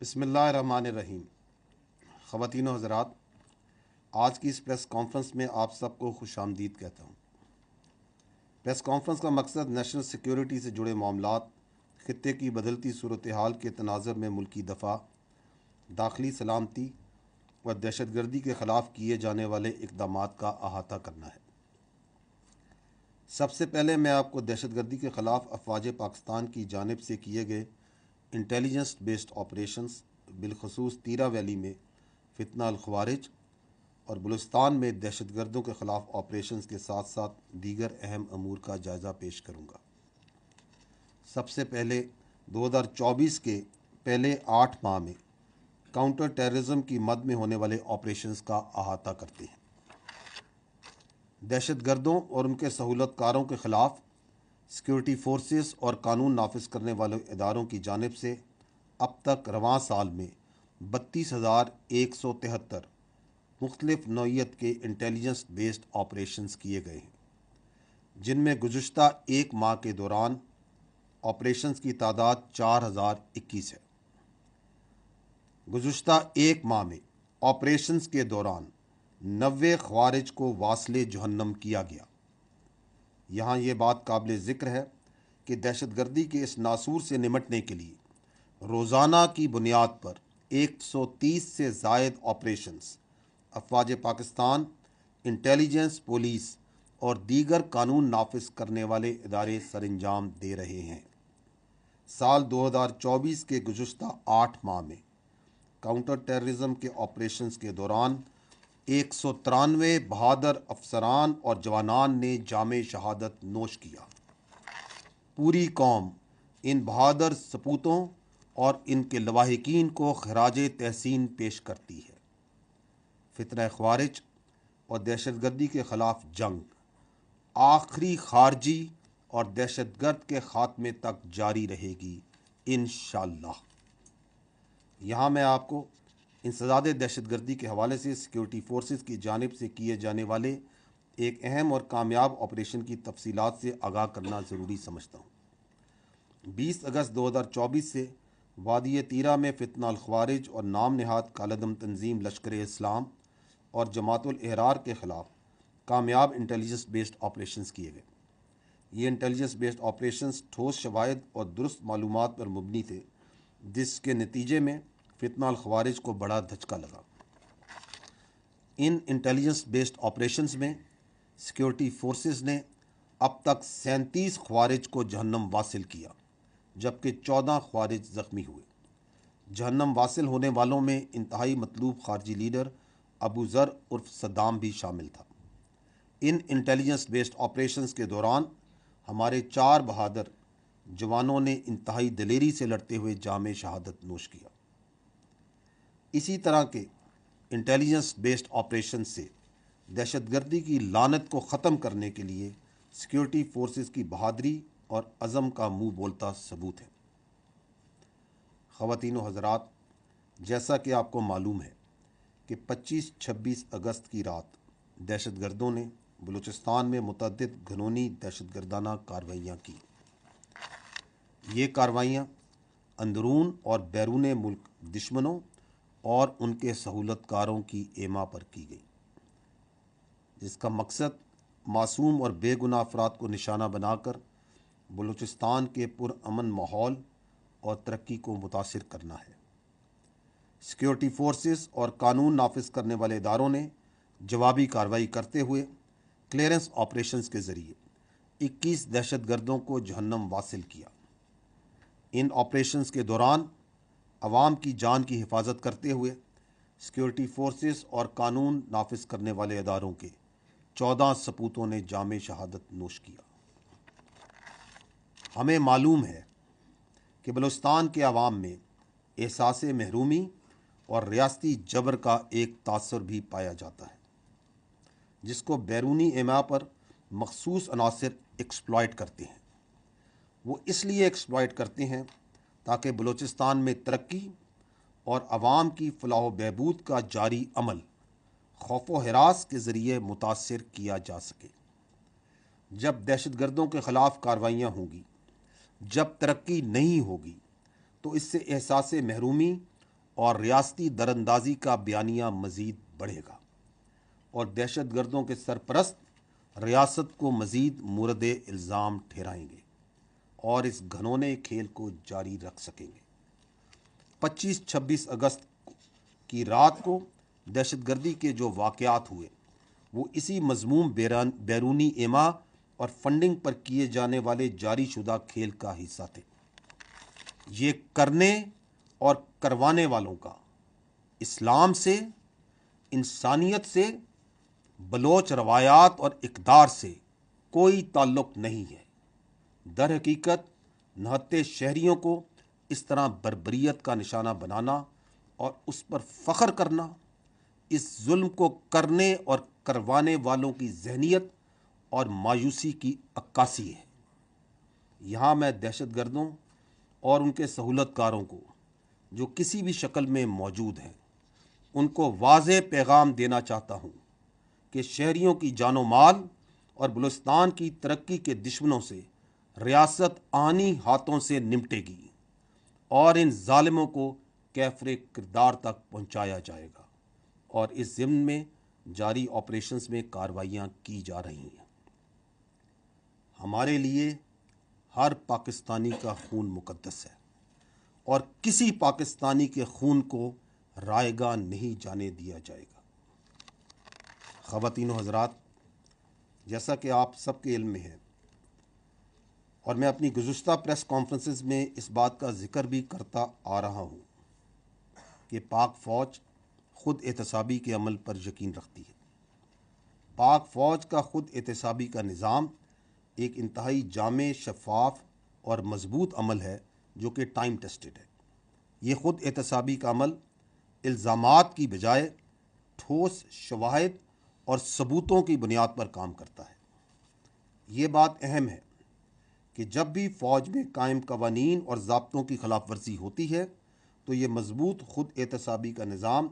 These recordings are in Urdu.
بسم اللہ الرحمن الرحیم۔ خواتین و حضرات، آج کی اس پریس کانفرنس میں آپ سب کو خوش آمدید کہتا ہوں۔ پریس کانفرنس کا مقصد نیشنل سیکیورٹی سے جڑے معاملات، خطے کی بدلتی صورتحال کے تناظر میں ملکی دفاع، داخلی سلامتی و دہشت گردی کے خلاف کیے جانے والے اقدامات کا احاطہ کرنا ہے۔ سب سے پہلے میں آپ کو دہشت گردی کے خلاف افواج پاکستان کی جانب سے کیے گئے انٹیلیجنس بیسڈ آپریشنز، بالخصوص تیرا ویلی میں فتنہ الخوارج اور بلوچستان میں دہشت گردوں کے خلاف آپریشنز کے ساتھ ساتھ دیگر اہم امور کا جائزہ پیش کروں گا۔ سب سے پہلے 2024 کے پہلے 8 ماہ میں کاؤنٹر ٹیررزم کی مد میں ہونے والے آپریشنز کا احاطہ کرتے ہیں۔ دہشت گردوں اور ان کے سہولت کاروں کے خلاف سیکیورٹی فورسز اور قانون نافذ کرنے والے اداروں کی جانب سے اب تک رواں سال میں 32,173 مختلف نوعیت کے انٹیلیجنس بیسڈ آپریشنز کیے گئے ہیں، جن میں گزشتہ ایک ماہ کے دوران آپریشنز کی تعداد 4,021 ہے۔ گزشتہ ایک ماہ میں آپریشنز کے دوران 90 خوارج کو واصل جہنم کیا گیا۔ یہاں یہ بات قابل ذکر ہے کہ دہشت گردی کے اس ناسور سے نمٹنے کے لیے روزانہ کی بنیاد پر 130 سے زائد آپریشنز افواج پاکستان، انٹیلیجنس، پولیس اور دیگر قانون نافذ کرنے والے ادارے سر انجام دے رہے ہیں۔ سال 2024 کے گزشتہ 8 ماہ میں کاؤنٹر ٹیررزم کے آپریشنز کے دوران 193 بہادر افسران اور جوانان نے جام شہادت نوش کیا۔ پوری قوم ان بہادر سپوتوں اور ان کے لواحقین کو خراج تحسین پیش کرتی ہے۔ فتنہ خوارج اور دہشت گردی کے خلاف جنگ آخری خارجی اور دہشت گرد کے خاتمے تک جاری رہے گی انشاءاللہ۔ یہاں میں آپ کو انسداد دہشت گردی کے حوالے سے سیکیورٹی فورسز کی جانب سے کیے جانے والے ایک اہم اور کامیاب آپریشن کی تفصیلات سے آگاہ کرنا ضروری سمجھتا ہوں۔ 20 اگست 2024 سے وادی تیرا میں فتنہ الخوارج اور نام نہاد کالعدم تنظیم لشکر اسلام اور جماعت الاحرار کے خلاف کامیاب انٹیلیجنس بیسڈ آپریشنز کیے گئے۔ یہ انٹیلیجنس بیسڈ آپریشنز ٹھوس شواہد اور درست معلومات پر مبنی تھے، جس کے نتیجے میں فتنہ الخوارج کو بڑا دھچکا لگا۔ ان انٹیلیجنس بیسڈ آپریشنز میں سیکیورٹی فورسز نے اب تک 37 خوارج کو جہنم واصل کیا، جبکہ 14 خوارج زخمی ہوئے۔ جہنم واصل ہونے والوں میں انتہائی مطلوب خارجی لیڈر ابو ذر عرف صدام بھی شامل تھا۔ ان انٹیلیجنس بیسڈ آپریشنز کے دوران ہمارے 4 بہادر جوانوں نے انتہائی دلیری سے لڑتے ہوئے جام شہادت نوش کیا۔ اسی طرح کے انٹیلیجنس بیسڈ آپریشن سے دہشت گردی کی لعنت کو ختم کرنے کے لیے سیکیورٹی فورسز کی بہادری اور عزم کا منہ بولتا ثبوت ہے۔ خواتین و حضرات، جیسا کہ آپ کو معلوم ہے کہ 25-26 اگست کی رات دہشت گردوں نے بلوچستان میں متعدد گھنونی دہشت گردانہ کارروائیاں کی۔ یہ کارروائیاں اندرون اور بیرون ملک دشمنوں اور ان کے سہولت کاروں کی ایما پر کی گئی، جس کا مقصد معصوم اور بے گناہ افراد کو نشانہ بنا کر بلوچستان کے پرامن ماحول اور ترقی کو متاثر کرنا ہے۔ سیکیورٹی فورسز اور قانون نافذ کرنے والے اداروں نے جوابی کارروائی کرتے ہوئے کلیئرنس آپریشنز کے ذریعے 21 دہشت گردوں کو جہنم واصل کیا۔ ان آپریشنز کے دوران عوام کی جان کی حفاظت کرتے ہوئے سیکیورٹی فورسز اور قانون نافذ کرنے والے اداروں کے 14 سپوتوں نے جام شہادت نوش کیا۔ ہمیں معلوم ہے کہ بلوچستان کے عوام میں احساس محرومی اور ریاستی جبر کا ایک تاثر بھی پایا جاتا ہے، جس کو بیرونی ایما پر مخصوص عناصر ایکسپلائٹ کرتے ہیں۔ وہ اس لیے ایکسپلائٹ کرتے ہیں تاکہ بلوچستان میں ترقی اور عوام کی فلاح و بہبود کا جاری عمل خوف و ہراس کے ذریعے متاثر کیا جا سکے۔ جب دہشت گردوں کے خلاف کارروائیاں ہوں گی، جب ترقی نہیں ہوگی، تو اس سے احساس محرومی اور ریاستی دراندازی کا بیانیہ مزید بڑھے گا اور دہشت گردوں کے سرپرست ریاست کو مزید مورد الزام ٹھہرائیں گے اور اس گھنونے کھیل کو جاری رکھ سکیں گے۔ 25-26 اگست کی رات کو دہشت گردی کے جو واقعات ہوئے وہ اسی مذموم بیرونی ایما اور فنڈنگ پر کیے جانے والے جاری شدہ کھیل کا حصہ تھے۔ یہ کرنے اور کروانے والوں کا اسلام سے، انسانیت سے، بلوچ روایات اور اقدار سے کوئی تعلق نہیں ہے۔ در حقیقت نہتے شہریوں کو اس طرح بربریت کا نشانہ بنانا اور اس پر فخر کرنا اس ظلم کو کرنے اور کروانے والوں کی ذہنیت اور مایوسی کی عکاسی ہے۔ یہاں میں دہشت گردوں اور ان کے سہولت کاروں کو جو کسی بھی شکل میں موجود ہیں ان کو واضح پیغام دینا چاہتا ہوں کہ شہریوں کی جان و مال اور بلوچستان کی ترقی کے دشمنوں سے ریاست آنی ہاتھوں سے نمٹے گی اور ان ظالموں کو کیفر کردار تک پہنچایا جائے گا اور اس ضمن میں جاری آپریشنز میں کارروائیاں کی جا رہی ہیں۔ ہمارے لیے ہر پاکستانی کا خون مقدس ہے اور کسی پاکستانی کے خون کو رائیگاں نہیں جانے دیا جائے گا۔ خواتین و حضرات، جیسا کہ آپ سب کے علم میں ہے اور میں اپنی گزشتہ پریس کانفرنسز میں اس بات کا ذکر بھی کرتا آ رہا ہوں کہ پاک فوج خود احتسابی کے عمل پر یقین رکھتی ہے۔ پاک فوج کا خود احتسابی کا نظام ایک انتہائی جامع، شفاف اور مضبوط عمل ہے جو کہ ٹائم ٹیسٹڈ ہے۔ یہ خود احتسابی کا عمل الزامات کی بجائے ٹھوس شواہد اور ثبوتوں کی بنیاد پر کام کرتا ہے۔ یہ بات اہم ہے کہ جب بھی فوج میں قائم قوانین اور ضابطوں کی خلاف ورزی ہوتی ہے تو یہ مضبوط خود احتسابی کا نظام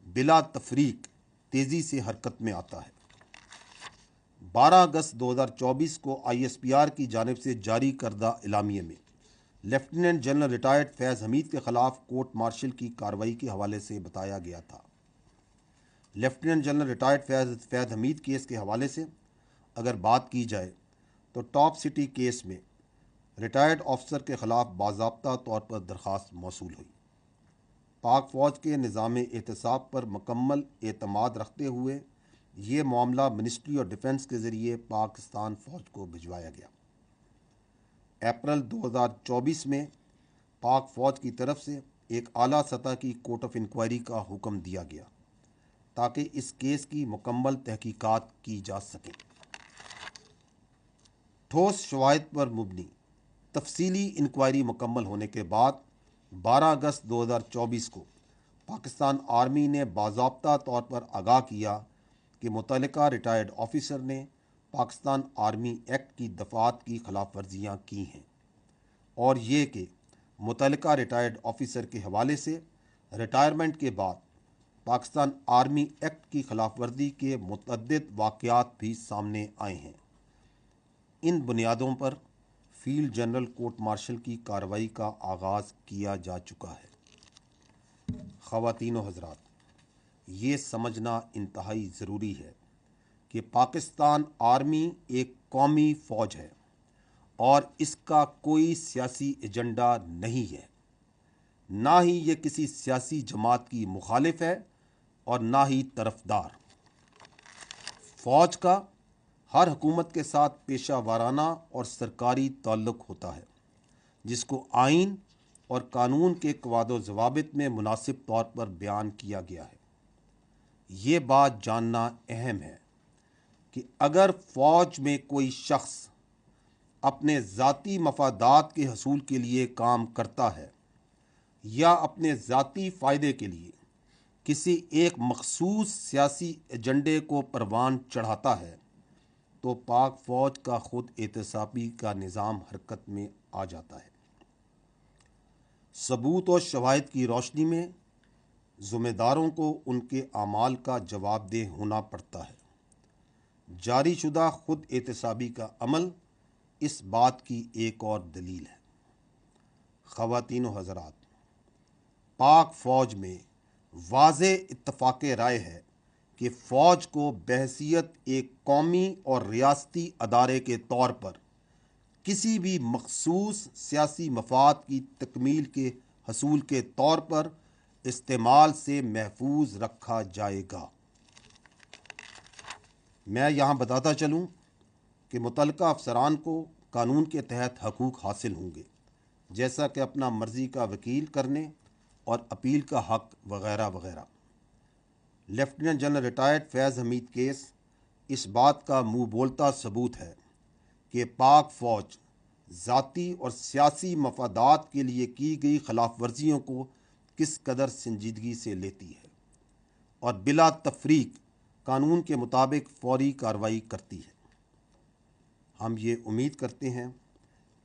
بلا تفریق تیزی سے حرکت میں آتا ہے۔ 12 اگست 2024 کو ISPR کی جانب سے جاری کردہ اعلامیے میں لیفٹیننٹ جنرل ریٹائرڈ فیض حمید کے خلاف کورٹ مارشل کی کارروائی کے حوالے سے بتایا گیا تھا۔ لیفٹیننٹ جنرل ریٹائرڈ فیض حمید کیس کے حوالے سے اگر بات کی جائے تو ٹاپ سٹی کیس میں ریٹائرڈ آفیسر کے خلاف باضابطہ طور پر درخواست موصول ہوئی۔ پاک فوج کے نظام احتساب پر مکمل اعتماد رکھتے ہوئے یہ معاملہ منسٹری آف ڈیفنس کے ذریعے پاکستان فوج کو بھجوایا گیا۔ اپریل 2024 میں پاک فوج کی طرف سے ایک اعلیٰ سطح کی کورٹ آف انکوائری کا حکم دیا گیا تاکہ اس کیس کی مکمل تحقیقات کی جا سکیں۔ ٹھوس شواہد پر مبنی تفصیلی انکوائری مکمل ہونے کے بعد 12 اگست 2024 کو پاکستان آرمی نے باضابطہ طور پر آگاہ کیا کہ متعلقہ ریٹائرڈ آفیسر نے پاکستان آرمی ایکٹ کی دفعات کی خلاف ورزیاں کی ہیں اور یہ کہ متعلقہ ریٹائرڈ آفیسر کے حوالے سے ریٹائرمنٹ کے بعد پاکستان آرمی ایکٹ کی خلاف ورزی کے متعدد واقعات بھی سامنے آئے ہیں۔ ان بنیادوں پر فیلڈ جنرل کورٹ مارشل کی کارروائی کا آغاز کیا جا چکا ہے۔ خواتین و حضرات، یہ سمجھنا انتہائی ضروری ہے کہ پاکستان آرمی ایک قومی فوج ہے اور اس کا کوئی سیاسی ایجنڈا نہیں ہے، نہ ہی یہ کسی سیاسی جماعت کی مخالف ہے اور نہ ہی طرفدار۔ فوج کا ہر حکومت کے ساتھ پیشہ وارانہ اور سرکاری تعلق ہوتا ہے جس کو آئین اور قانون کے قواعد و ضوابط میں مناسب طور پر بیان کیا گیا ہے۔ یہ بات جاننا اہم ہے کہ اگر فوج میں کوئی شخص اپنے ذاتی مفادات کے حصول کے لیے کام کرتا ہے یا اپنے ذاتی فائدے کے لیے کسی ایک مخصوص سیاسی ایجنڈے کو پروان چڑھاتا ہے تو پاک فوج کا خود احتسابی کا نظام حرکت میں آ جاتا ہے۔ ثبوت و شواہد کی روشنی میں ذمہ داروں کو ان کے اعمال کا جواب دہ ہونا پڑتا ہے۔ جاری شدہ خود احتسابی کا عمل اس بات کی ایک اور دلیل ہے۔ خواتین و حضرات، پاک فوج میں واضح اتفاق رائے ہے کہ فوج کو بحیثیت ایک قومی اور ریاستی ادارے کے طور پر کسی بھی مخصوص سیاسی مفاد کی تکمیل کے حصول کے طور پر استعمال سے محفوظ رکھا جائے گا۔ میں یہاں بتاتا چلوں کہ متعلقہ افسران کو قانون کے تحت حقوق حاصل ہوں گے، جیسا کہ اپنا مرضی کا وکیل کرنے اور اپیل کا حق وغیرہ وغیرہ۔ لیفٹیننٹ جنرل ریٹائرڈ فیض حمید کیس اس بات کا منہ بولتا ثبوت ہے کہ پاک فوج ذاتی اور سیاسی مفادات کے لیے کی گئی خلاف ورزیوں کو کس قدر سنجیدگی سے لیتی ہے اور بلا تفریق قانون کے مطابق فوری کارروائی کرتی ہے۔ ہم یہ امید کرتے ہیں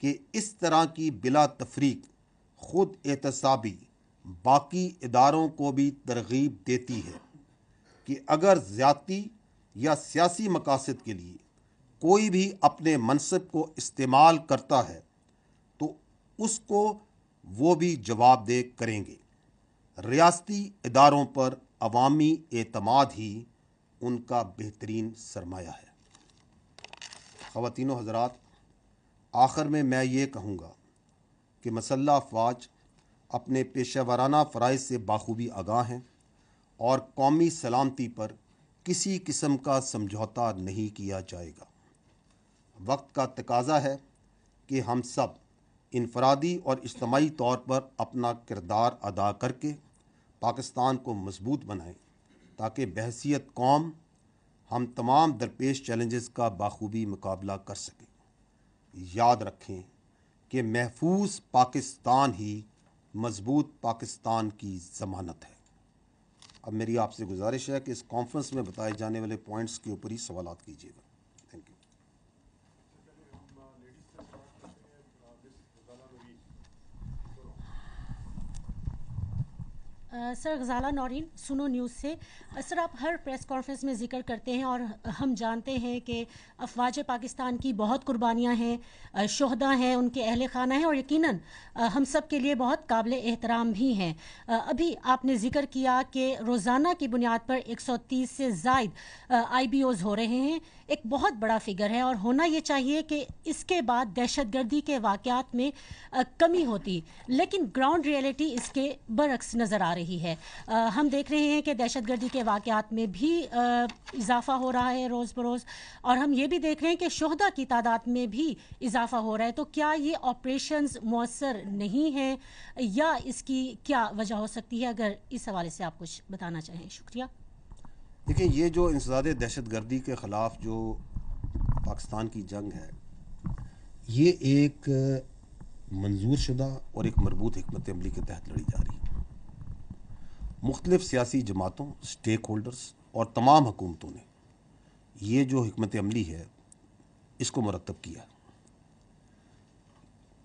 کہ اس طرح کی بلا تفریق خود احتسابی باقی اداروں کو بھی ترغیب دیتی ہے کہ اگر ذاتی یا سیاسی مقاصد کے لیے کوئی بھی اپنے منصب کو استعمال کرتا ہے تو اس کو وہ بھی جواب دہ کریں گے۔ ریاستی اداروں پر عوامی اعتماد ہی ان کا بہترین سرمایہ ہے۔ خواتین و حضرات، آخر میں یہ کہوں گا کہ مسلح افواج اپنے پیشہ ورانہ فرائض سے بخوبی آگاہ ہیں اور قومی سلامتی پر کسی قسم کا سمجھوتا نہیں کیا جائے گا۔ وقت کا تقاضا ہے کہ ہم سب انفرادی اور اجتماعی طور پر اپنا کردار ادا کر کے پاکستان کو مضبوط بنائیں تاکہ بحیثیت قوم ہم تمام درپیش چیلنجز کا بخوبی مقابلہ کر سکیں۔ یاد رکھیں کہ محفوظ پاکستان ہی مضبوط پاکستان کی ضمانت ہے۔ اب میری آپ سے گزارش ہے کہ اس کانفرنس میں بتائے جانے والے پوائنٹس کے اوپر ہی سوالات کیجیے گا۔ Thank you. Sir, Ghazala Noreen, Suno news سے۔ سر، آپ ہر پریس کانفرنس میں ذکر کرتے ہیں اور ہم جانتے ہیں کہ افواج پاکستان کی بہت قربانیاں ہیں، شہداء ہیں، ان کے اہل خانہ ہیں، اور یقیناً ہم سب کے لیے بہت قابل احترام بھی ہیں۔ ابھی آپ نے ذکر کیا کہ روزانہ کی بنیاد پر 130 سے زائد IBOs ہو رہے ہیں، ایک بہت بڑا فگر ہے، اور ہونا یہ چاہیے کہ اس کے بعد دہشت گردی کے واقعات میں کمی ہوتی، لیکن گراؤنڈ ریئلٹی اس کے برعکس نظر آ رہی ہے۔ ہم دیکھ رہے ہیں کہ دہشت گردی کے واقعات میں بھی اضافہ ہو رہا ہے روز بروز، اور ہم یہ بھی دیکھ رہے ہیں کہ شہداء کی تعداد میں بھی اضافہ ہو رہا ہے۔ تو کیا یہ آپریشنز مؤثر نہیں ہیں یا اس کی کیا وجہ ہو سکتی ہے؟ اگر اس حوالے سے آپ کچھ بتانا چاہیں۔ شکریہ۔ دیکھیں، یہ جو انسداد دہشت گردی کے خلاف جو پاکستان کی جنگ ہے، یہ ایک منظور شدہ اور ایک مربوط حکمت عملی کے تحت لڑی جا رہی ہے۔ مختلف سیاسی جماعتوں، سٹیک ہولڈرز اور تمام حکومتوں نے یہ جو حکمت عملی ہے اس کو مرتب کیا۔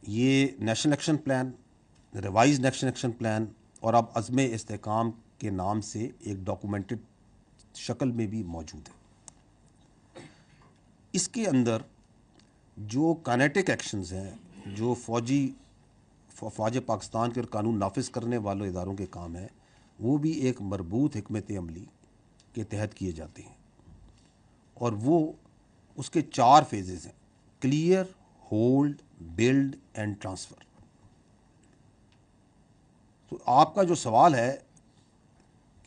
یہ national action plan, revise national action plan, اور اب عزم استحکام کے نام سے ایک ڈاکومنٹڈ شکل میں بھی موجود ہے۔ اس کے اندر جو کائنیٹک ایکشنز ہیں، جو فوج پاکستان کے اور قانون نافذ کرنے والے اداروں کے کام ہیں، وہ بھی ایک مربوط حکمت عملی کے تحت کیے جاتے ہیں، اور وہ اس کے 4 فیزز ہیں: clear, hold, build and transfer. تو آپ کا جو سوال ہے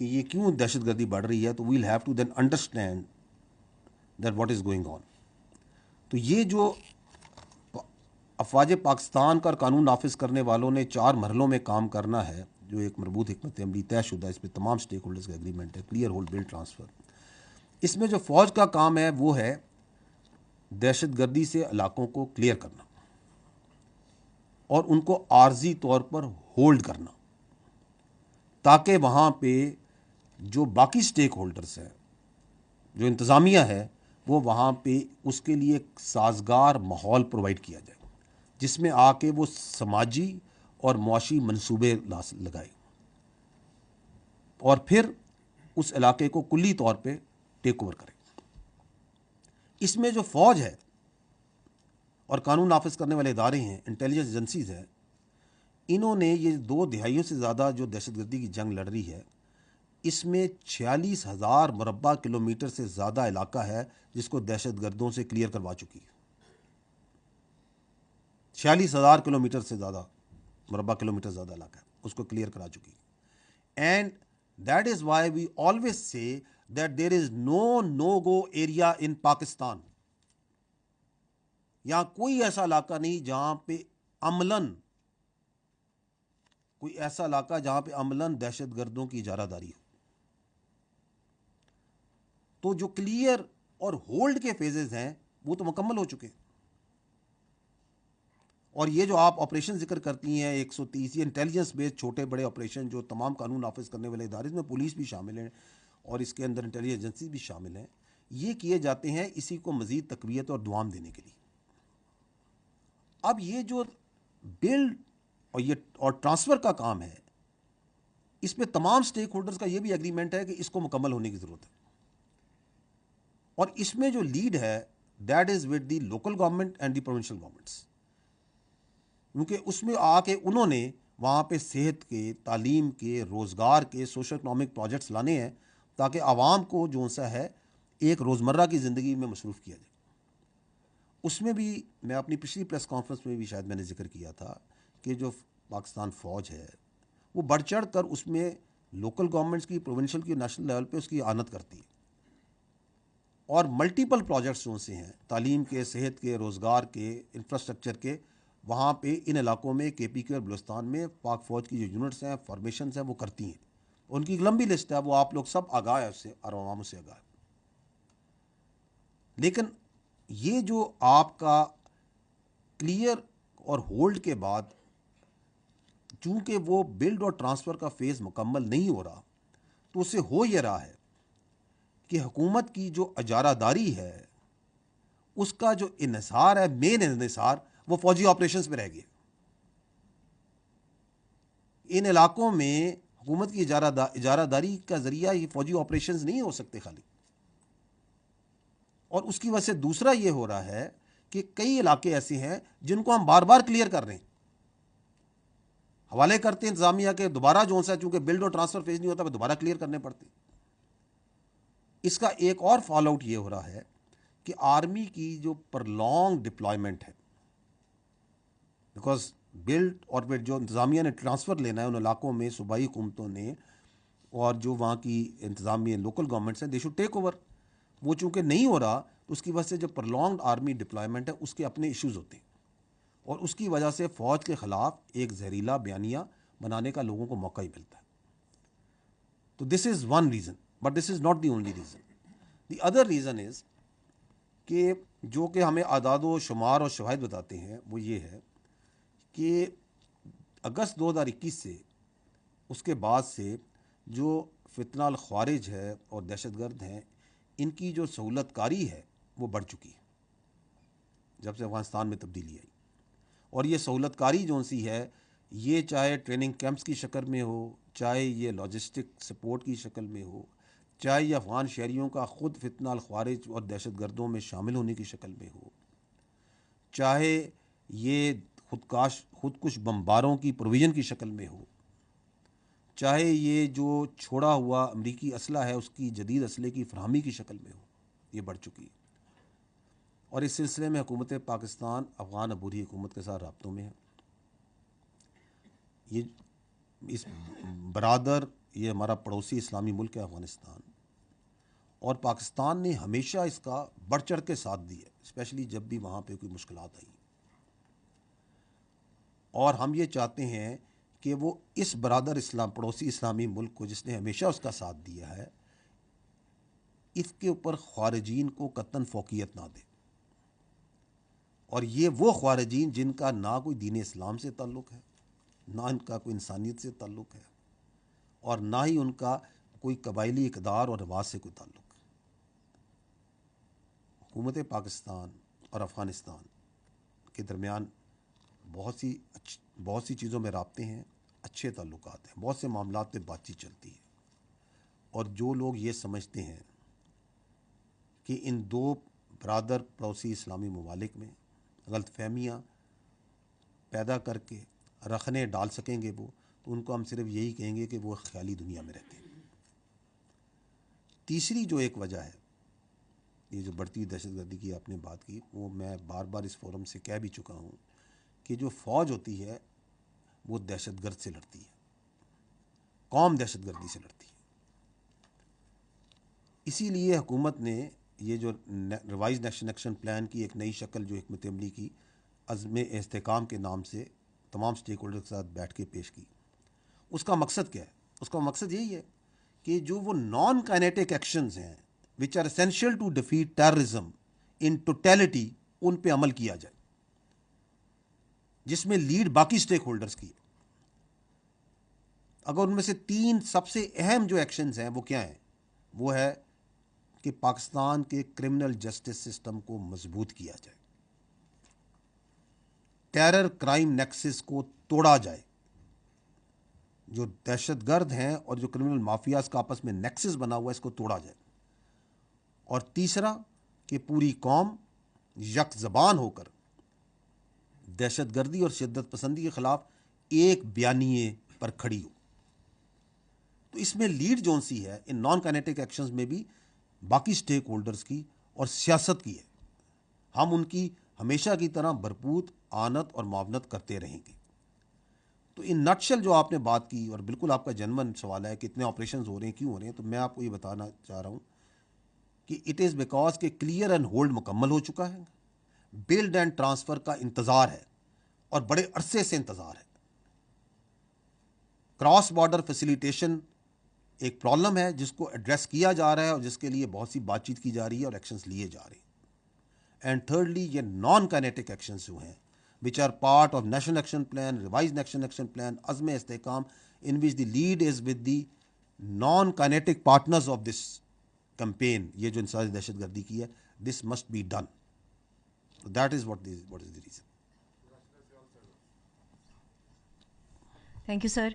کہ یہ کیوں دہشت گردی بڑھ رہی ہے، تو we'll have to then understand that what is going on. تو یہ جو افواج پاکستان کا اور قانون نافذ کرنے والوں نے 4 مرحلوں میں کام کرنا ہے، جو ایک مربوط حکمت عملی طے شدہ، اس پہ تمام سٹیک ہولڈرز کا ایگریمنٹ ہے، کلیئر، ہولڈ، بلڈ، ٹرانسفر۔ اس میں جو فوج کا کام ہے وہ ہے دہشت گردی سے علاقوں کو کلیئر کرنا اور ان کو عارضی طور پر ہولڈ کرنا، تاکہ وہاں پہ جو باقی سٹیک ہولڈرز ہیں، جو انتظامیہ ہے، وہ وہاں پہ اس کے لیے ایک سازگار ماحول پرووائڈ کیا جائے جس میں آ کے وہ سماجی اور معاشی منصوبے لگائے اور پھر اس علاقے کو کلی طور پہ ٹیک اوور کرے۔ اس میں جو فوج ہے اور قانون نافذ کرنے والے ادارے ہیں، انٹیلیجنس ایجنسیز ہیں، انہوں نے یہ 2 دہائیوں سے زیادہ جو دہشت گردی کی جنگ لڑ رہی ہے، اس میں 46,000 مربع کلومیٹر سے زیادہ علاقہ ہے جس کو دہشت گردوں سے کلیئر کروا چکی ہے. 46,000 کلومیٹر سے زیادہ مربع کلومیٹر زیادہ علاقہ ہے اس کو کلیئر کرا چکی ہے. And that is why we always say that there is no go area in Pakistan. یہاں کوئی ایسا علاقہ نہیں جہاں پہ عملاً دہشت گردوں کی اجارہ داری ہو. تو جو کلیئر اور ہولڈ کے فیزز ہیں وہ تو مکمل ہو چکے. اور یہ جو آپ آپریشن ذکر کرتی ہیں 130، یہ انٹیلیجنس بیسڈ چھوٹے بڑے آپریشن جو تمام قانون نافذ کرنے والے ادارے، اس میں پولیس بھی شامل ہیں اور اس کے اندر انٹیلیجنس ایجنسی بھی شامل ہیں، یہ کیے جاتے ہیں اسی کو مزید تقویت اور دوام دینے کے لیے. اب یہ جو بلڈ اور ٹرانسفر کا کام ہے، اس پہ تمام سٹیک ہولڈرز کا یہ بھی ایگریمنٹ ہے کہ اس کو مکمل ہونے کی ضرورت ہے. اور اس میں جو لیڈ ہے that is with the local government and the provincial governments, کیونکہ اس میں آ کے انہوں نے وہاں پہ صحت کے، تعلیم کے، روزگار کے، سوشل اکنامک پروجیکٹس لانے ہیں تاکہ عوام کو جو سا ہے ایک روزمرہ کی زندگی میں مصروف کیا جائے. اس میں بھی میں اپنی پچھلی پریس کانفرنس میں بھی شاید میں نے ذکر کیا تھا کہ جو پاکستان فوج ہے وہ بڑھ چڑھ کر اس میں لوکل گورنمنٹس کی، پروونشل کی، نیشنل لیول پہ اس کی اعانت کرتی ہے. اور ملٹیپل پروجیکٹس جو سے ہیں تعلیم کے، صحت کے، روزگار کے، انفراسٹرکچر کے، وہاں پہ ان علاقوں میں کے پی کے اور بلوچستان میں پاک فوج کی جو یونٹس ہیں، فارمیشنز ہیں، وہ کرتی ہیں. ان کی ایک لمبی لسٹ ہے، وہ آپ لوگ سب آگاہ ہے اس سے اور عوام سے آگاہ ہے. لیکن یہ جو آپ کا کلیئر اور ہولڈ کے بعد چونکہ وہ بلڈ اور ٹرانسفر کا فیز مکمل نہیں ہو رہا، تو اس سے ہو یہ رہا ہے کہ حکومت کی جو اجارہ داری ہے اس کا جو انحصار ہے، مین انحصار، وہ فوجی آپریشنز پہ رہ گیا. ان علاقوں میں حکومت کی اجارہ داری کا ذریعہ یہ فوجی آپریشنز نہیں ہو سکتے خالی. اور اس کی وجہ سے دوسرا یہ ہو رہا ہے کہ کئی علاقے ایسے ہیں جن کو ہم بار بار کلیئر کر رہے ہیں، حوالے کرتے ہیں انتظامیہ کے، دوبارہ جو سا چونکہ بلڈ اور ٹرانسفر فیز نہیں ہوتا، دوبارہ کلیئر کرنے پڑتے. اس کا ایک اور فال آؤٹ یہ ہو رہا ہے کہ آرمی کی جو پرلونگ ڈپلائمنٹ ہے، بیکاز بلڈ اور پھر جو انتظامیہ نے ٹرانسفر لینا ہے ان علاقوں میں، صوبائی حکومتوں نے اور جو وہاں کی انتظامیہ لوکل گورنمنٹس ہیں، دے شوڈ ٹیک اوور. وہ چونکہ نہیں ہو رہا تو اس کی وجہ سے جو پرلونگڈ آرمی ڈپلائمنٹ ہے اس کے اپنے ایشوز ہوتے ہیں، اور اس کی وجہ سے فوج کے خلاف ایک زہریلا بیانیہ بنانے کا لوگوں کو موقع ہی ملتا ہے. تو this is one reason, but this is not the only reason. The other reason is کہ جو کہ ہمیں اعداد و شمار اور شواہد بتاتے ہیں وہ یہ ہے کہ اگست 2021 سے اس کے بعد سے جو فتنہ الخوارج ہے اور دہشت گرد ہیں، ان کی جو سہولت کاری ہے وہ بڑھ چکی ہے جب سے افغانستان میں تبدیلی آئی. اور یہ سہولت کاری جو سی ہے، یہ چاہے ٹریننگ کیمپس کی شکل میں ہو، چاہے یہ لاجسٹک سپورٹ کی شکل میں ہو، چاہے یہ افغان شہریوں کا خود فتنہ الخوارج اور دہشت گردوں میں شامل ہونے کی شکل میں ہو، چاہے یہ خودکش بمباروں کی پروویژن کی شکل میں ہو، چاہے یہ جو چھوڑا ہوا امریکی اسلحہ ہے اس کی جدید اسلحے کی فراہمی کی شکل میں ہو، یہ بڑھ چکی ہے. اور اس سلسلے میں حکومت پاکستان افغان عبوری حکومت کے ساتھ رابطوں میں ہے. یہ اس برادر، یہ ہمارا پڑوسی اسلامی ملک ہے افغانستان، اور پاکستان نے ہمیشہ اس کا بڑھ چڑھ کے ساتھ دیا، اسپیشلی جب بھی وہاں پہ کوئی مشکلات آئی. اور ہم یہ چاہتے ہیں کہ وہ اس برادر پڑوسی اسلامی ملک کو جس نے ہمیشہ اس کا ساتھ دیا ہے، اس کے اوپر خارجین کو قطعاً فوقیت نہ دے. اور یہ وہ خارجین جن کا نہ کوئی دین اسلام سے تعلق ہے، نہ ان کا کوئی انسانیت سے تعلق ہے، اور نہ ہی ان کا کوئی قبائلی اقدار اور رواج سے کوئی تعلق ہے. حکومت پاکستان اور افغانستان کے درمیان بہت سی چیزوں میں رابطے ہیں، اچھے تعلقات ہیں، بہت سے معاملات پہ بات چیت چلتی ہے. اور جو لوگ یہ سمجھتے ہیں کہ ان دو برادر پڑوسی اسلامی ممالک میں غلط فہمیاں پیدا کر کے رکھنے ڈال سکیں گے وہ، تو ان کو ہم صرف یہی کہیں گے کہ وہ خیالی دنیا میں رہتے ہیں۔ تیسری جو ایک وجہ ہے، یہ جو بڑھتی ہوئی دہشت گردی کی آپ نے بات کی، وہ میں بار بار اس فورم سے کہہ بھی چکا ہوں کہ جو فوج ہوتی ہے وہ دہشت گرد سے لڑتی ہے، قوم دہشت گردی سے لڑتی ہے۔ اسی لیے حکومت نے یہ جو ریوائز نیشنل ایکشن پلان کی ایک نئی شکل جو حکمت عملی کی عزم استحکام کے نام سے تمام سٹیک ہولڈر کے ساتھ بیٹھ کے پیش کی۔ اس کا مقصد کیا ہے؟ اس کا مقصد یہی ہے کہ جو وہ نان کائنیٹک ایکشنز ہیں which are essential to defeat terrorism in totality, ان پہ عمل کیا جائے، جس میں لیڈ باقی سٹیک ہولڈرز کی ہے۔ اگر ان میں سے 3 سب سے اہم جو ایکشنز ہیں وہ کیا ہیں؟ وہ ہے کہ پاکستان کے کرمنل جسٹس سسٹم کو مضبوط کیا جائے، ٹیرر کرائم نیکسس کو توڑا جائے، جو دہشت گرد ہیں اور جو کرمنل مافیاز کا آپس میں نیکسس بنا ہوا ہے اس کو توڑا جائے، اور تیسرا کہ پوری قوم یک زبان ہو کر دہشت گردی اور شدت پسندی کے خلاف ایک بیانیے پر کھڑی ہو۔ تو اس میں لیڈ جون سی ہے ان نان کائنیٹک ایکشنز میں بھی باقی سٹیک ہولڈرز کی اور سیاست کی ہے۔ ہم ان کی ہمیشہ کی طرح بھرپور آنت اور معاونت کرتے رہیں گے۔ تو ان نٹشل جو آپ نے بات کی، اور بالکل آپ کا جنون سوال ہے کہ اتنے آپریشنز ہو رہے ہیں، کیوں ہو رہے ہیں، تو میں آپ کو یہ بتانا چاہ رہا ہوں کہ اٹ از بیکاز کہ کلیئر اینڈ ہولڈ مکمل ہو چکا ہے، بلڈ اینڈ ٹرانسفر کا انتظار ہے اور بڑے عرصے سے انتظار ہے۔ کراس بارڈر فیسیلیٹیشن ایک پرابلم ہے جس کو ایڈریس کیا جا رہا ہے اور جس کے لیے بہت سی بات چیت کی جا رہی ہے اور ایکشنز لیے جا رہے ہیں۔ اینڈ تھرڈلی یہ نان کائنیٹک ایکشنز جو ہیں which are part of national action plan, revised national action plan, عزم استحکام, in which the lead is with the non-kinetic partners of this campaign، یہ جو انسداد دہشت گردی کی ہے، this must be done. So that is what is the reason. Thank you sir.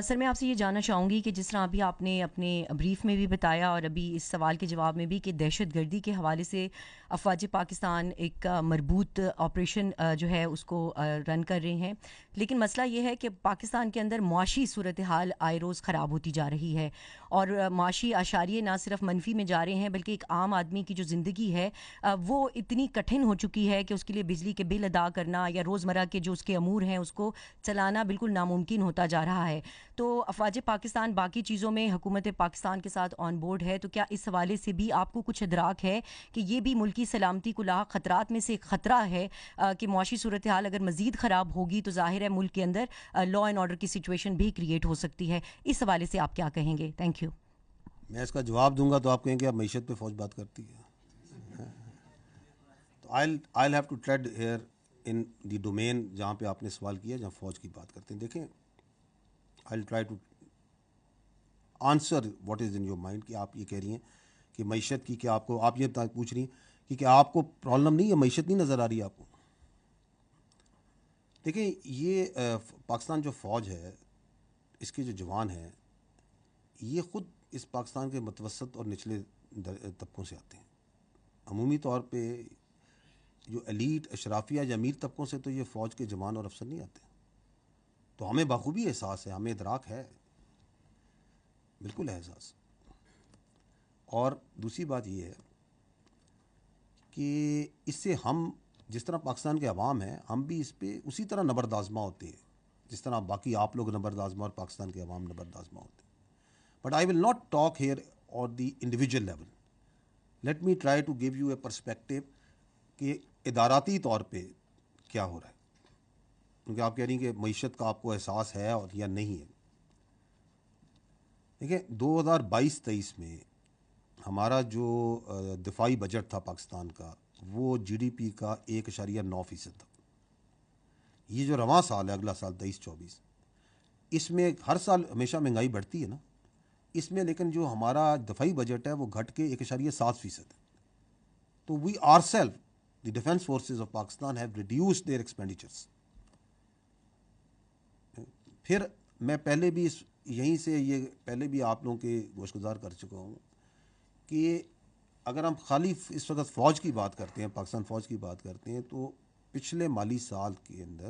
Sir میں آپ سے یہ جاننا چاہوں گی کہ جس طرح ابھی آپ نے اپنے بریف میں بھی بتایا اور ابھی اس سوال کے جواب میں بھی کہ دہشت گردی کے حوالے سے افواج پاکستان ایک مربوط آپریشن جو ہے اس کو رن کر رہے ہیں، لیکن مسئلہ یہ ہے کہ پاکستان کے اندر معاشی صورتحال آئے روز خراب ہوتی جا رہی ہے، اور معاشی اشاریے نہ صرف منفی میں جا رہے ہیں بلکہ ایک عام آدمی کی جو زندگی ہے وہ اتنی کٹھن ہو چکی ہے کہ اس کے لیے بجلی کے بل ادا کرنا یا روزمرہ کے جو اس کے امور ہیں اس کو چلانا بالکل ناممکن ہوتا جا رہا ہے۔ تو افواج پاکستان باقی چیزوں میں حکومت پاکستان کے ساتھ آن بورڈ ہے، تو کیا اس حوالے سے بھی آپ کو کچھ ادراک ہے کہ یہ بھی ملکی سلامتی کو لاحق خطرات میں سے ایک خطرہ ہے کہ معاشی صورتحال اگر مزید خراب ہوگی تو ظاہر ہے ملک کے اندر لا اینڈ آرڈر کی سچویشن بھی کریٹ ہو سکتی ہے؟ اس حوالے سے آپ کیا کہیں گے؟ Thank you. میں اس کا جواب دوں گا تو آپ کہیں گے اب معیشت پہ فوج بات کرتی ہے، تو I'll have to tread here in the domain جہاں پہ آپ نے سوال کیا، جہاں فوج کی بات کرتے ہیں۔ دیکھیں، I'll try to answer what is in your mind کہ آپ یہ کہہ رہی ہیں کہ معیشت کی، کہ آپ کو، آپ یہ پوچھ رہی ہیں کہ کیا آپ کو پرابلم نہیں ہے، معیشت نہیں نظر آ رہی ہے آپ کو؟ دیکھیں، یہ پاکستان جو فوج ہے، اس کے جو جوان ہیں، یہ خود اس پاکستان کے متوسط اور نچلے طبقوں سے آتے ہیں۔ عمومی طور پہ جو ایلیٹ اشرافیہ یا امیر طبقوں سے تو یہ فوج کے جوان اور افسر نہیں آتے، تو ہمیں بخوبی احساس ہے، ہمیں ادراک ہے، بالکل ہے احساس۔ اور دوسری بات یہ ہے کہ اس سے ہم جس طرح پاکستان کے عوام ہیں، ہم بھی اس پہ اسی طرح نبرد آزما ہوتے ہیں جس طرح باقی آپ لوگ نبرد آزما اور پاکستان کے عوام نبرد آزما ہوتے ہیں۔ But I will not talk here on the individual level, let me try to give you a perspective کہ اداراتی طور پہ کیا ہو رہا ہے، کیونکہ آپ کہہ رہی ہیں کہ معیشت کا آپ کو احساس ہے اور یا نہیں ہے۔ دیکھیں، 2022-23 میں ہمارا جو دفاعی بجٹ تھا پاکستان کا، وہ جی ڈی پی کا 1.9% تھا۔ یہ جو رواں سال ہے، اگلا سال 23-24، اس میں ہر سال ہمیشہ مہنگائی بڑھتی ہے نا، اس میں لیکن جو ہمارا دفاعی بجٹ ہے وہ گھٹ کے 1.7% ہے۔ تو we are self the defence forces of Pakistan have reduced their expenditures. پھر میں پہلے بھی یہیں سے یہ پہلے بھی آپ لوگوں کے گوش گزار کر چکا ہوں کہ اگر ہم خالی اس وقت فوج کی بات کرتے ہیں، پاکستان فوج کی بات کرتے ہیں، تو پچھلے مالی سال کے اندر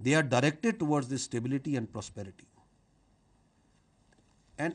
they are directed towards the stability and prosperity. And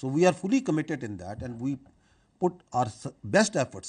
So we are fully committed in that and we put our best efforts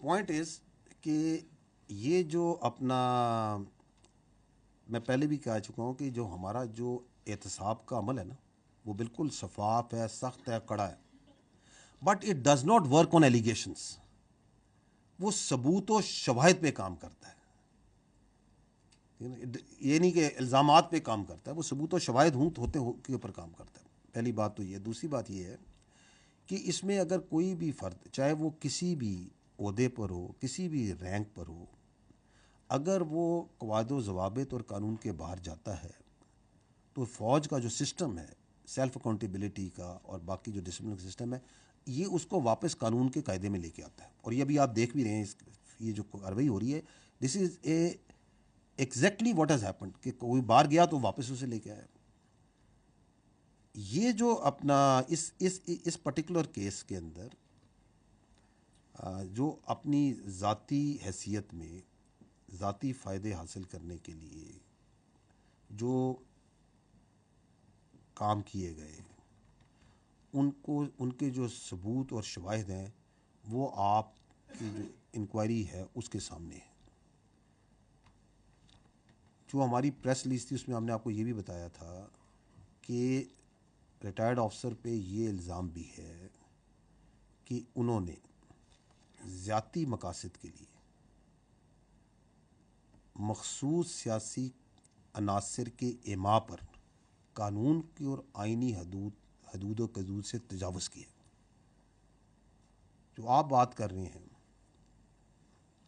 point is کہ یہ جو اپنا میں پہلے بھی کہہ چکا ہوں کہ جو ہمارا جو احتساب کا عمل ہے نا وہ بالکل شفاف ہے, سخت ہے, کڑا ہے, but it does not work on allegations. وہ ثبوت و شواہد پہ کام کرتا ہے, یہ نہیں کہ الزامات پہ کام کرتا ہے, وہ ثبوت و شواہد ہوتے کے اوپر کام کرتا ہے. پہلی بات تو یہ. دوسری بات یہ ہے کہ اس میں اگر کوئی بھی فرد, چاہے وہ کسی بھی عہدے پر ہو, کسی بھی رینک پر ہو, اگر وہ قواعد و ضوابط اور قانون کے باہر جاتا ہے تو فوج کا جو سسٹم ہے سیلف اکاؤنٹیبلٹی کا اور باقی جو ڈسپلن کا سسٹم ہے یہ اس کو واپس قانون کے قاعدے میں لے کے آتا ہے. اور یہ بھی آپ دیکھ بھی رہے ہیں, یہ جو کارروائی ہو رہی ہے, this is a exactly what has happened, کہ کوئی باہر گیا تو واپس اسے لے کے آیا. یہ جو اپنا اس پرٹیکولر کیس کے اندر جو اپنی ذاتی حیثیت میں ذاتی فائدے حاصل کرنے کے لیے جو کام کیے گئے, ان کے جو ثبوت اور شواہد ہیں وہ آپ کی جو انکوائری ہے اس کے سامنے ہے. جو ہماری پریس ریلیز تھی اس میں ہم نے آپ کو یہ بھی بتایا تھا کہ ریٹائرڈ آفیسر پہ یہ الزام بھی ہے کہ انہوں نے ذاتی مقاصد کے لیے مخصوص سیاسی عناصر کے اعماء پر قانون کی اور آئینی حدود و حدود سے تجاوز کیا. جو آپ بات کر رہے ہیں,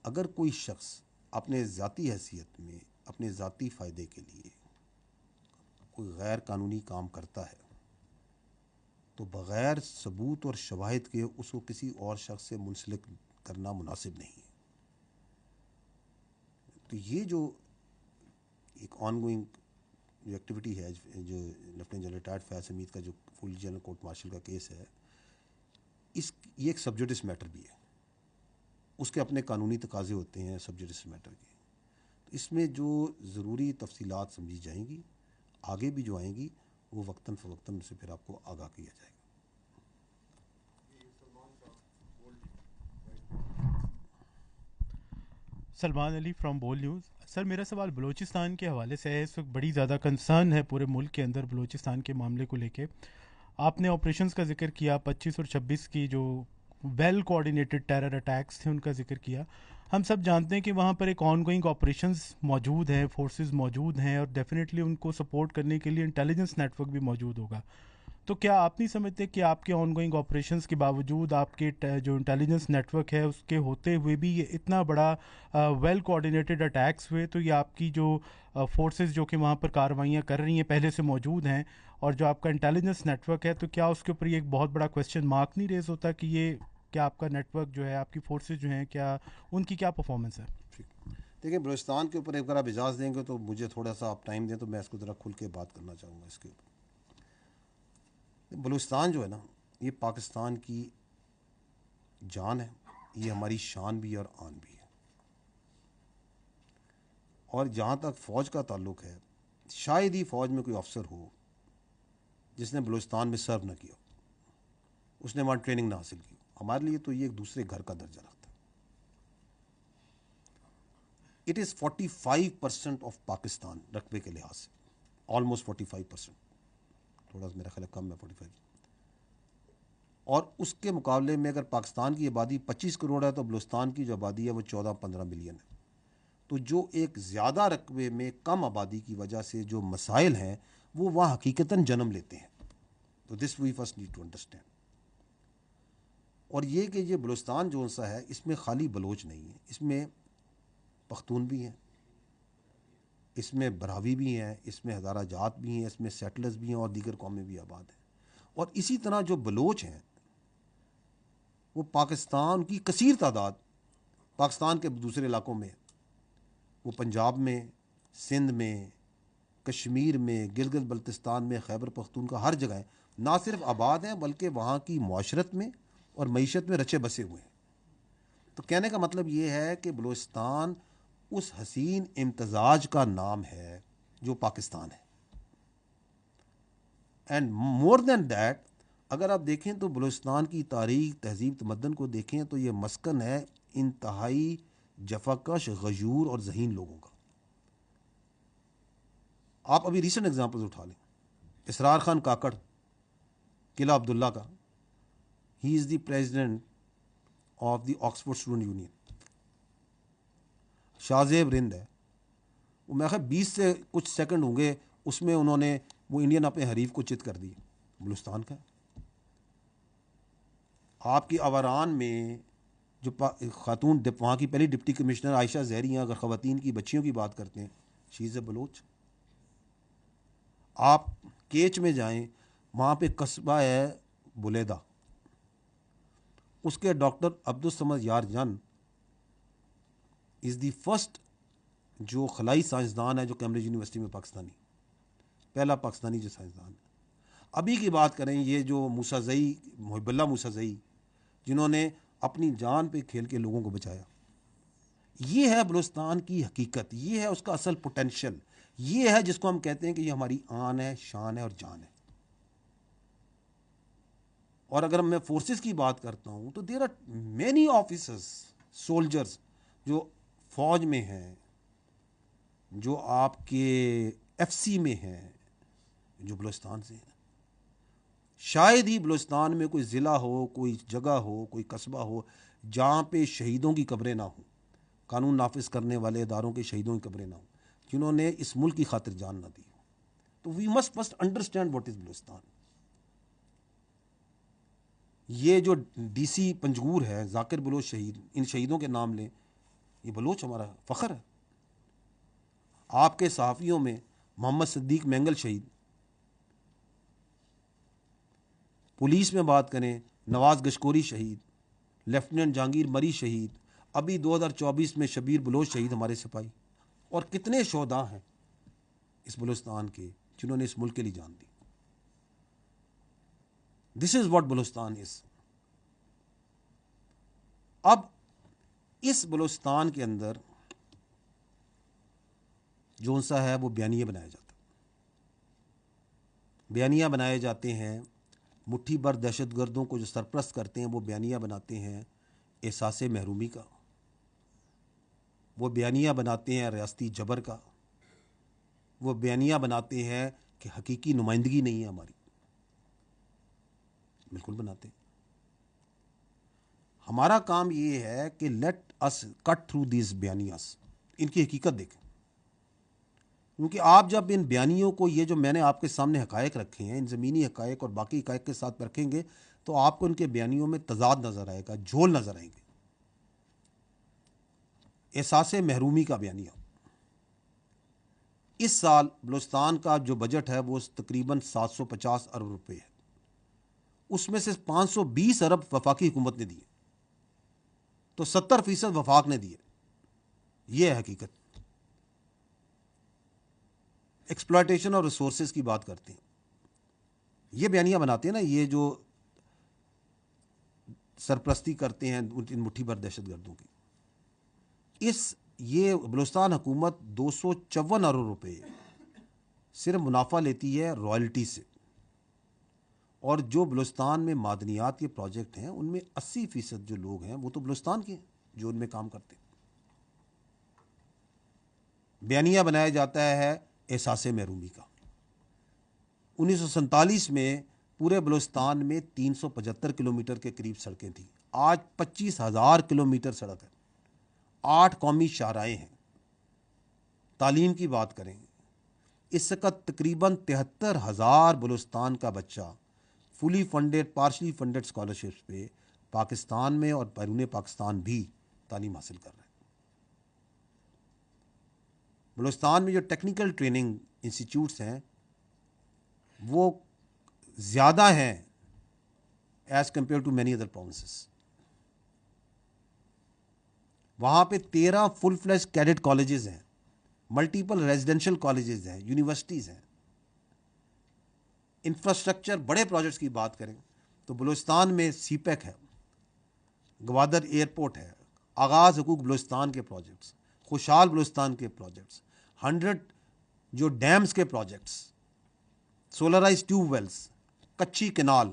اگر کوئی شخص اپنے ذاتی حیثیت میں اپنے ذاتی فائدے کے لیے کوئی غیر قانونی کام کرتا ہے تو بغیر ثبوت اور شواہد کے اس کو کسی اور شخص سے منسلک کرنا مناسب نہیں ہے. تو یہ جو ایک آن گوئنگ جو ایکٹیویٹی ہے, جو لیفٹیننٹ جنرل ریٹائرڈ فیاض حمید کا جو فل جنرل کورٹ مارشل کا کیس ہے, یہ ایک سب جوڈس میٹر بھی ہے, اس کے اپنے قانونی تقاضے ہوتے ہیں سب جوڈس میٹر کے. تو اس میں جو ضروری تفصیلات سمجھی جائیں گی, آگے بھی جو آئیں گی وہ وقتاً فوقتاً سے پھر آپ کو آگاہ کیا جائے گا. سلمان علی فرام بول نیوز. سر میرا سوال بلوچستان کے حوالے سے ہے. اس وقت بڑی زیادہ کنسرن ہے پورے ملک کے اندر بلوچستان کے معاملے کو لے کے. آپ نے آپریشنز کا ذکر کیا, 25 اور 26 کی جو ویل کوآرڈینیٹڈ ٹیرر اٹیکس تھے ان کا ذکر کیا. ہم سب جانتے ہیں کہ وہاں پر ایک آن گوئنگ آپریشنز موجود ہیں, فورسز موجود ہیں, اور ڈیفینیٹلی ان کو سپورٹ کرنے کے لیے انٹیلیجنس نیٹ ورک بھی موجود ہوگا. تو کیا آپ نہیں سمجھتے کہ آپ کے آن گوئنگ آپریشنز کے باوجود آپ کے جو انٹیلیجنس نیٹ ورک ہے اس کے ہوتے ہوئے بھی یہ اتنا بڑا ویل کوآرڈینیٹڈ اٹیکس ہوئے, تو یہ آپ کی جو فورسز جو کہ وہاں پر کارروائیاں کر رہی ہیں پہلے سے موجود ہیں, اور جو آپ کا انٹیلیجنس نیٹ ورک ہے, تو کیا اس کے اوپر یہ ایک بہت بڑا کویسچن مارک نہیں ریز ہوتا کہ یہ کیا آپ کا نیٹ ورک جو ہے, آپ کی فورسز جو ہیں, کیا ان کی کیا پرفارمنس ہے؟ دیکھیں, بلوچستان کے اوپر اگر آپ اجازت دیں گے تو مجھے تھوڑا سا آپ ٹائم دیں تو میں اس کو ذرا کھل کے بات کرنا چاہوں گا اس کے اوپر. بلوچستان جو ہے نا یہ پاکستان کی جان ہے, یہ ہماری شان بھی ہے اور آن بھی ہے. اور جہاں تک فوج کا تعلق ہے, شاید ہی فوج میں کوئی افسر ہو جس نے بلوچستان میں سرو نہ کیا, اس نے وہاں ٹریننگ نہ حاصل کی. ہمارے لیے تو یہ ایک دوسرے گھر کا درجہ رکھتا ہے. اٹ از 45% آف پاکستان رقبے کے لحاظ سے, آلموسٹ 45%, تھوڑا سا میرا خیال ہے کم ہے 45. اور اس کے مقابلے میں اگر پاکستان کی آبادی 25 کروڑ ہے تو بلوچستان کی جو آبادی ہے وہ 14-15 ملین ہے. تو جو ایک زیادہ رقبے میں کم آبادی کی وجہ سے جو مسائل ہیں وہ وہاں حقیقتاً جنم لیتے ہیں. تو this we first need to understand. اور یہ کہ یہ بلوچستان جو سا ہے اس میں خالی بلوچ نہیں ہے, اس میں پختون بھی ہیں, اس میں براوی بھی ہیں, اس میں ہزارہ جات بھی ہیں, اس میں سیٹلرز بھی ہیں اور دیگر قومیں بھی آباد ہیں. اور اسی طرح جو بلوچ ہیں وہ پاکستان کی کثیر تعداد پاکستان کے دوسرے علاقوں میں, وہ پنجاب میں, سندھ میں, کشمیر میں, گلگت بلتستان میں, خیبر پختونخوا, ہر جگہ نہ صرف آباد ہیں بلکہ وہاں کی معاشرت میں اور معیشت میں رچے بسے ہوئے ہیں. تو کہنے کا مطلب یہ ہے کہ بلوچستان اس حسین امتزاج کا نام ہے جو پاکستان ہے. اینڈ مور دین دیٹ, اگر آپ دیکھیں تو بلوچستان کی تاریخ, تہذیب, تمدن کو دیکھیں تو یہ مسکن ہے انتہائی جفاکش، غیور اور ذہین لوگوں کا. آپ ابھی ریسنٹ ایگزامپلز اٹھا لیں. اسرار خان کاکڑ، قلعہ عبداللہ کا، he is the president of the Oxford student union. Shahzeb Rind ہے، وہ میں خیال 20 سے کچھ سیکنڈ ہوں گے اس میں انہوں نے وہ انڈین اپنے حریف کو چت کر دی. بلوچستان کا. آپ کی آوران میں جو خاتون وہاں کی پہلی ڈپٹی کمشنر عائشہ زہری ہیں، اگر خواتین کی بچیوں کی بات کرتے ہیں، شی از اے بلوچ. آپ کیچ میں جائیں، وہاں پہ قصبہ ہے بلیدہ، اس کے ڈاکٹر عبدالصمد یار جان از دی فرسٹ جو خلائی سائنسدان ہے جو کیمبرج یونیورسٹی میں پاکستانی، پہلا پاکستانی جو سائنسدان ہے. ابھی کی بات کریں، یہ جو موسیٰ محب اللہ موسیٰ جنہوں نے اپنی جان پہ کھیل کے لوگوں کو بچایا. یہ ہے بلوچستان کی حقیقت، یہ ہے اس کا اصل پوٹینشیل، یہ ہے جس کو ہم کہتے ہیں کہ یہ ہماری آن ہے، شان ہے اور جان ہے. اور اگر میں فورسز کی بات کرتا ہوں تو there are many officers, soldiers جو فوج میں ہیں، جو آپ کے ایف سی میں ہیں، جو بلوچستان سے ہیں. شاید ہی بلوچستان میں کوئی ضلع ہو، کوئی جگہ ہو، کوئی قصبہ ہو جہاں پہ شہیدوں کی قبریں نہ ہوں، قانون نافذ کرنے والے اداروں کے شہیدوں کی قبریں نہ ہوں، جنہوں نے اس ملک کی خاطر جان نہ دی ہو. تو we must first understand what is Balochistan. یہ جو ڈی سی پنجگور ہے، ذاکر بلوچ شہید، ان شہیدوں کے نام لیں، یہ بلوچ ہمارا فخر ہے. آپ کے صحافیوں میں محمد صدیق مینگل شہید، پولیس میں بات کریں نواز گشکوری شہید، لیفٹیننٹ جہانگیر مری شہید، ابھی 2024 میں شبیر بلوچ شہید ہمارے سپاہی، اور کتنے شہداء ہیں اس بلوچستان کے جنہوں نے اس ملک کے لیے جان دی. دس از واٹ بلوچستان از. اب اس بلوچستان کے اندر جو سا ہے وہ بیانیے بنایا جاتا ہے. بیانیہ بنائے جاتے ہیں، مٹھی بھر دہشت گردوں کو جو سرپرست کرتے ہیں وہ بیانیہ بناتے ہیں احساس محرومی کا، وہ بیانیہ بناتے ہیں ریاستی جبر کا، وہ بیانیہ بناتے ہیں کہ حقیقی نمائندگی نہیں ہے ہماری. بالکل بناتے ہیں. ہمارا کام یہ ہے کہ let us cut through these بیانیاز، ان کی حقیقت دیکھیں. کیونکہ آپ جب ان بیانیوں کو، یہ جو میں نے آپ کے سامنے حقائق رکھے ہیں، ان زمینی حقائق اور باقی حقائق کے ساتھ رکھیں گے تو آپ کو ان کے بیانیوں میں تضاد نظر آئے گا، جھول نظر آئیں گے. احساس محرومی کا بیانیہ. اس سال بلوچستان کا جو بجٹ ہے وہ تقریباً 750 ارب روپے ہے. اس میں سے 520 ارب وفاقی حکومت نے دیے، تو 70% وفاق نے دیے. یہ ہے حقیقت. ایکسپلائٹیشن اور ریسورسز کی بات کرتے ہیں، یہ بیانیہ بناتے ہیں نا، یہ جو سرپرستی کرتے ہیں ان مٹھی بھر دہشت گردوں کی. یہ بلوچستان حکومت 254 ارب روپے صرف منافع لیتی ہے رائلٹی سے. اور جو بلوچستان میں معدنیات کے پروجیکٹ ہیں ان میں 80% جو لوگ ہیں وہ تو بلوچستان کے ہیں جو ان میں کام کرتے ہیں. بیانیہ بنایا جاتا ہے احساس محرومی کا. 1947 میں پورے بلوچستان میں 375 کلومیٹر کے قریب سڑکیں تھیں. آج 25,000 کلومیٹر سڑک ہے، 8 قومی شاہراہیں ہیں. تعلیم کی بات کریں، اس وقت تقریباً 73,000 بلوچستان کا بچہ fully funded, partially funded scholarships پہ پاکستان میں اور بیرون پاکستان بھی تعلیم حاصل کر رہے ہیں. بلوچستان میں جو ٹیکنیکل ٹریننگ انسٹیٹیوٹس ہیں وہ زیادہ ہیں as compare to many other provinces. وہاں پہ 13 فل فلیج کیڈٹ کالجز ہیں، ملٹیپل ریزیڈینشل کالجز ہیں، یونیورسٹیز ہیں. انفراسٹرکچر بڑے پروجیکٹس کی بات کریں تو بلوچستان میں سی پیک ہے، گوادر ایئرپورٹ ہے، آغاز حقوق بلوچستان کے پروجیکٹس، خوشحال بلوچستان کے پروجیکٹس، 100 جو ڈیمز کے پروجیکٹس، سولرائز ٹیوب ویلز، کچی کینال،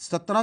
17